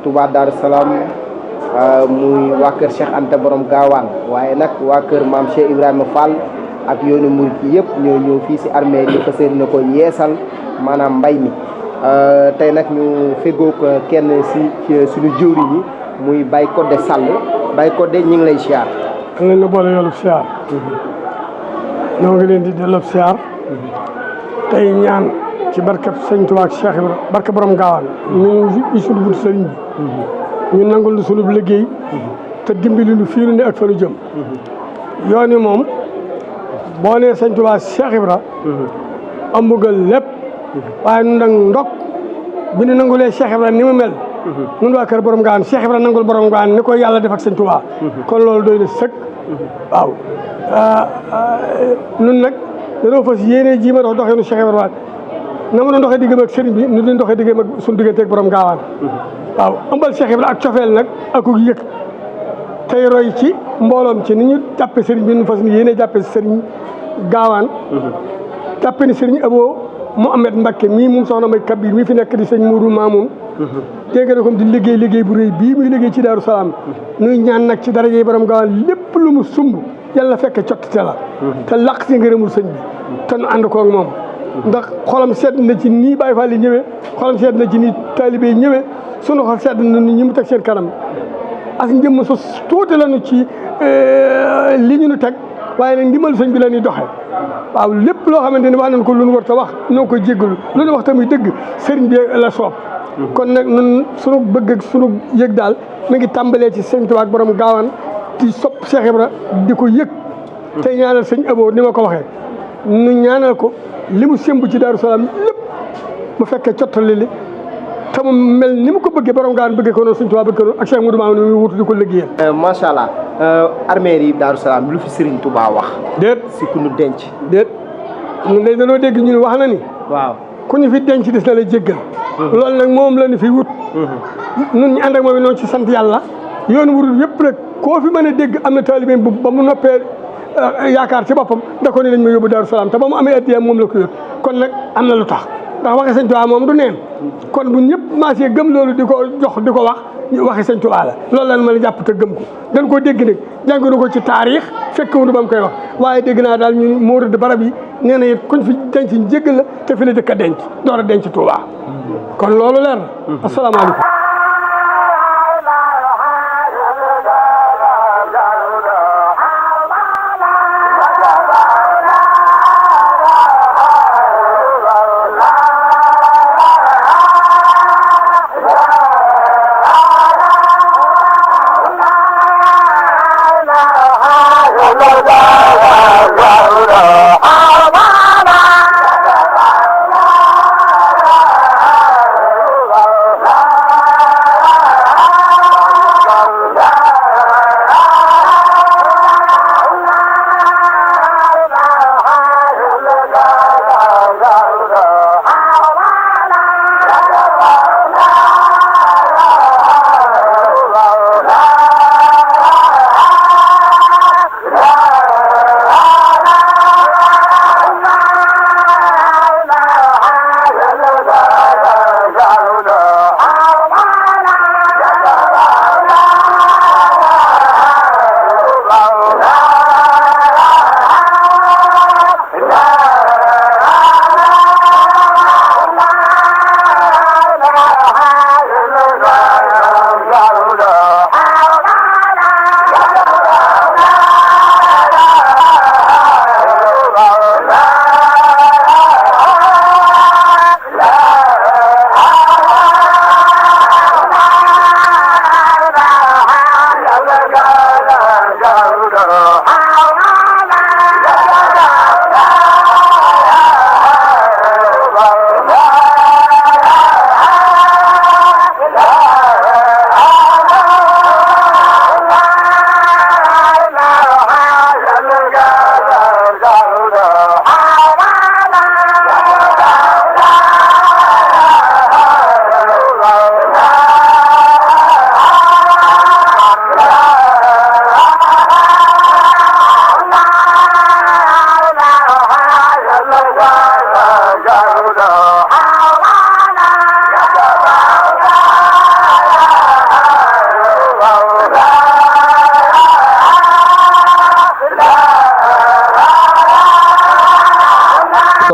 Touba Darou Salaam muy waa kër Cheikh Anta borom gaawaan waaye nag waa kër maam Cheikh Ibrahima Fall ak yoonu murit yëpp ñoo ñëw fii si armée li fas yéene ko yeesal maanaam mbay mi tey nag ñu feggoog kenn si suñu jëwriñ yi muy Baye Codé Sall Baye Codé ñu ngi lay siyaar. xam nañ la boole yoolu siyaar. ñoo ngi leen di delloo siyaar. tey ñaan ci barkab sëñ Tuubaa ak Cheikh Ibrahima barke borom gaawaan ñu suñu buntu sëriñ bi ñu nangul lu sunu liggéey te dimbali lu fii nu ne ak fa nu jëm yoon wi moom boo nee sëñ Tuubaa Cheikh Ibra am mbugal lépp waaye nun nag ndok bi nu nangulee Cheikh Ibra ni mu mel nun waa kër borom gaawaan Cheikh Ibra nangul borom gaawaan ni ko yàlla def ak sëñ Tuubaa kon loolu doy na sëkk waaw nun nag dañoo fas yéene ji ma dox doxeenu Cheikh Ibra na ma doon doxee diggam ak sëriñ bi nu doon doxee diggam ak suñu diggante ak borom gaawaan waaw ëmbal Cheikh Ibra ak cofeel nag ak ku yëg tey roy ci mbooloom ci ni ñu jàppe sëriñ bi nu fas yéene jàppe sëriñ gaawaan jàppe ni sëriñ Abo Mouhamed Mbacké mii moom soxna may Kabir mii fi nekk di sëñ Mourou Mamoun dégg nga comme di liggéey bu rëy bii muy liggéey ci Daaru Salaam nuy ñaan nag ci daraja yi borom gaawaan lépp lu mu sumb yàlla fekk cottite la te laq si ngërëmul sëñ bi te nu ànd koog moom ndax xolam sedd na ci nii Baye Fall yi ñëwee xolam sedd na ci nii taalibe yi ñëwee sunu xol sedd na ñi mu teg seen kanam as njëmm su tuuti lañu ci li ñu nu teg waaye nag ndimbal sëñ bi la ñuy doxee waaw lépp loo xamante ni wax nañ ko lu nu war ta wax noo koy jéggalu lu nu wax tamit dëgg sëriñ bi la soob kon nag nun sunu bëgg ak sunu yëg daal mi ngi tàmbalee ci sëñ Tuubaa ak borom gaawaan di sopp Cheikh Ibra di ko yëg tey ñaanal sëñ Abo ni ma ko waxee nu ñaanal ko li mu sémb ci Daaru Salaam lépp mu fekkee cottali li te mu mel ni mu ko bëggee borom gaawaan bëggee ko noonu sëñ Tuubaa bëggee ko noonu ak Cheikh Moudou Mamoune mi wutu di ko liggéeyal. macha allah armée yi Daaru Salaam lu fi Serigne Touba wax. déet si ku nu denc. déet ñun dañ dañoo dégg ñu ne wax na ni. waaw ku ñu fi denc des na la jéggal. loolu nag moom la ñu fi wut. ñun ñu ànd ak moom noonu ci sant yàlla yoonu wurul yëpp nag koo fi mën a dégg am na taalibe bu ba mu noppee yaakaar ci boppam da ko ne dañ ma yóbbu Daaru Salaam te ba mu amee addiya moom la ko yóbbu kon nag am na lu tax ndax waxi sëñ Tuubaa moom du neen kon bu ñëpp maasee gëm loolu di ko jox di ko wax waxi sëñ Tuubaa la loolu lan mën a jàpp te gëm ko dañ koo dégg nag jàngunu ko ci taarix fekkewunu ba mu koy wax waaye dégg naa daal ñu moo rëdd barab yi nee na it kuñ fi denc njéggal la te fi la jëkk a denc door a denc Tuubaa kon loolu leer na asalaamaaleykum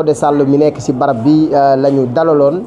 Codé Sall mi nekk si barab bi la ñu dalaloon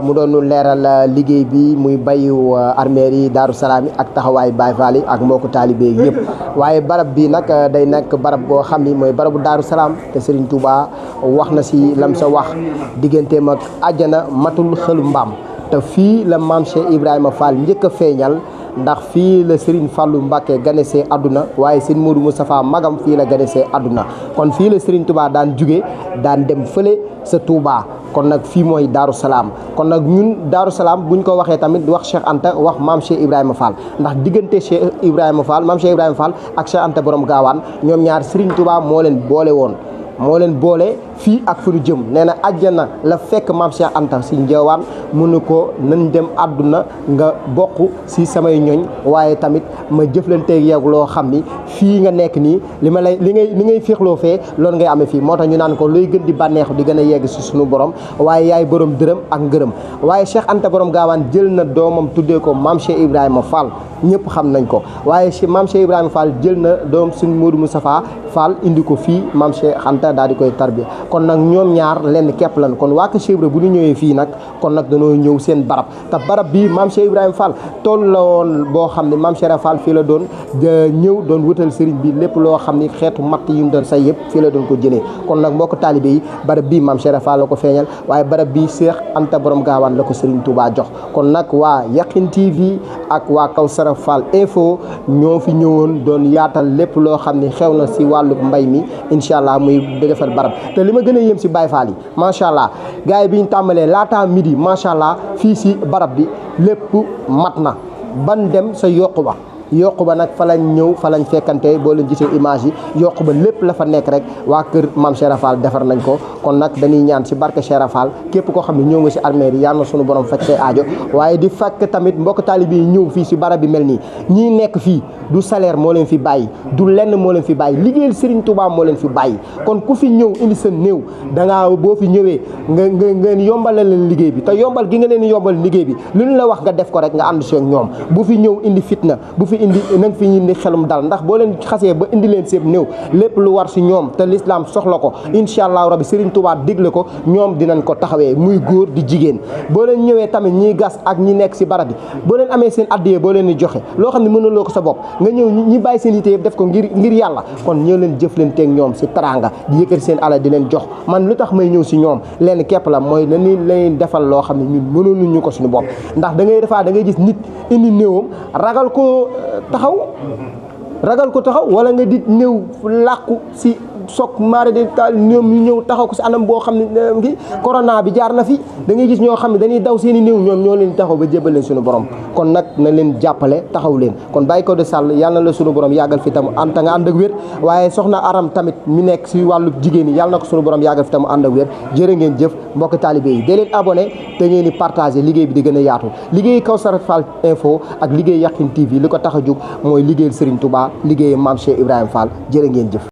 mu doon leeral liggéey bi muy bayu armeer yi Daaru Salaam yi ak taxawaay Baay Faal yi ak mbokku taalibe yëpp waaye barab bi nag day nekk barab boo xam ni mooy barabu Daaru Salaam te Serigne Touba wax na si lam sa wax digganteem ak àjjana matul xëlu mbaam te fii la maam Cheikh Ibrahima Fall njëkk a feeñal ndax fii la Serigne Fallou Mbacké ganesee àdduna waaye Serigne Modou Moustapha magam fii la ganesee àdduna kon fii la Serigne Touba daan jóge daan dem fële sa Touba kon nag fii mooy Daaru Salaam kon nag ñun Daaru Salaam buñ ko waxee tamit wax Cheikh Anta wax maam Cheikh Ibrahima Fall ndax diggante Cheikh Ibrahima Fall maam Cheikh Ibrahima Fall ak Cheikh Anta borom gaawaan ñoom ñaar Serigne Touba moo leen boole woon moo leen boole fii ak fu ñu jëm nee na àjjana la fekk maam Cheikh Anta si njëwaan mu ne ko nañ dem àdduna nga bokk si samay ñoñ waaye tamit ma jëflanteeg yow loo xam ni fii nga nekk nii li ngay féexloo fee loolu ngay amee fii moo tax ñu naan ko looy gën di bànneexu di gën a yegg si suñu borom waaye yaay borom dërëm ak ngërëm waaye Cheikh Anta borom gaawaan jël na doomam tuddee ko maam Cheikh Ibrahima Fall ñëpp xam nañ ko waaye maam Cheikh Ibrahima Fall jël na doom suñ Modou Moustapha Fall indi ko fii maam Cheikh Anta daal di koy tarbiya kon nag ñoom ñaar lenn képp lan kon waa Kër Cheikh Ibra bu ñu ñëwee fii nag kon nag dañoo ñëw seen barab te barab bii maam Cheikh Ibrahima Fall tool la woon boo xam ne maam Cheikh Fall fii la doon ñëw doon wutal sëriñ bi lépp loo xam ni xeetu matt yi mu doon say yëpp fii la doon ko jëlee kon nag mbokk taalibe yi barab bii maam Cheikh Fall la ko feeñal waaye barab bii Cheikh Anta borom gaawaan la ko Serigne Touba jox kon nag waa Yakhine TV ak waa Kawsara Fall info ñoo fi ñëwoon doon yaatal lépp loo xam ni xew na si wàllu mbay mi incha allah muy defar barab te li ma gën a yéem si Baye Fall yi macha allah gars yi bi ñu tàmbalee laataa midi macha allah fii si barab bi lépp mat na ban dem sa yokku ba nag fa lañ ñëw fa lañ fekkante boo leen gisee image yi yokku ba lépp la fa nekk rek waa kër maam Cheikh Fall defar nañ ko kon nag dañuy ñaan si barke Cheikh Fall képp koo xam ne ñëw nga si armée yi yàlla na sunu borom faj say aajo waaye di fekk tamit mbokk taalibe yi ñëw fii si barab bi mel nii ñii nekk fii du salaire moo leen fi bàyyi du lenn moo leen fi bàyyi liggéeyal Serigne Touba moo leen fi bàyyi kon ku fi ñëw indi sa néew dangaa boo fi ñëwee nga yombalal leen liggéey bi te yombal gi nga leen yombal liggéey bi lu ñu la wax nga def ko rek nga ànd si ak ñoom bu fi ñëw indi fitna bu fi indi na nga fi indi xelum dal ndax boo leen xasee ba indi leen seen néew lépp lu war si ñoom te l'islam soxla ko incha allahu rabbi Serigne Touba digle ko ñoom dinañ ko taxawee muy góor di jigéen boo leen ñëwee tamit ñiy gas ak ñi nekk si barab bi boo leen amee seen addiyee boo leen di joxe loo xam ne mënuloo ko sa bopp nga ñëw ñi bàyyi seen yite yëpp def ko ngir yàlla kon ñëw leen jëf leen teeg ñoom si taranga di yëkkati seen alal di leen jox man lu tax may ñëw si ñoom leen képp la mooy lañuy leen defal loo xam ne ñun mënuñu ko suñu bopp ndax da ngay gis nit indi néewam ragal ko taxaw wala nga di néew làqu si soog maare de taal ñoom ñu ñëw taxaw ko si anam boo xam ne ngi corona bi jaar na fi da ngay gis ñoo xam ne dañuy daw seen i néew ñoom ñoo leen taxaw ba jébal leen suñu borom kon nag na leen jàppale taxaw leen kon Baye Codé Sall yàlla na la suñu borom yàggal fi tam anta nga ànd ak wér waaye soxna Aram tamit mi nekk si wàllu jigéen yi yàlla na ko suñu borom yàggal fi tam ànd ak wér jërë ngeen jëf mbokk taalibe yi dee leen abonné te ngeen di partagé liggéey bi di gën a yaatu liggéey Kawsara Fall info ak liggéey Yakhine TV li ko tax a jóg mooy liggéeyal Serigne Touba liggéey Mame Cheikh Ibrahima Fall jërë ngeen jëf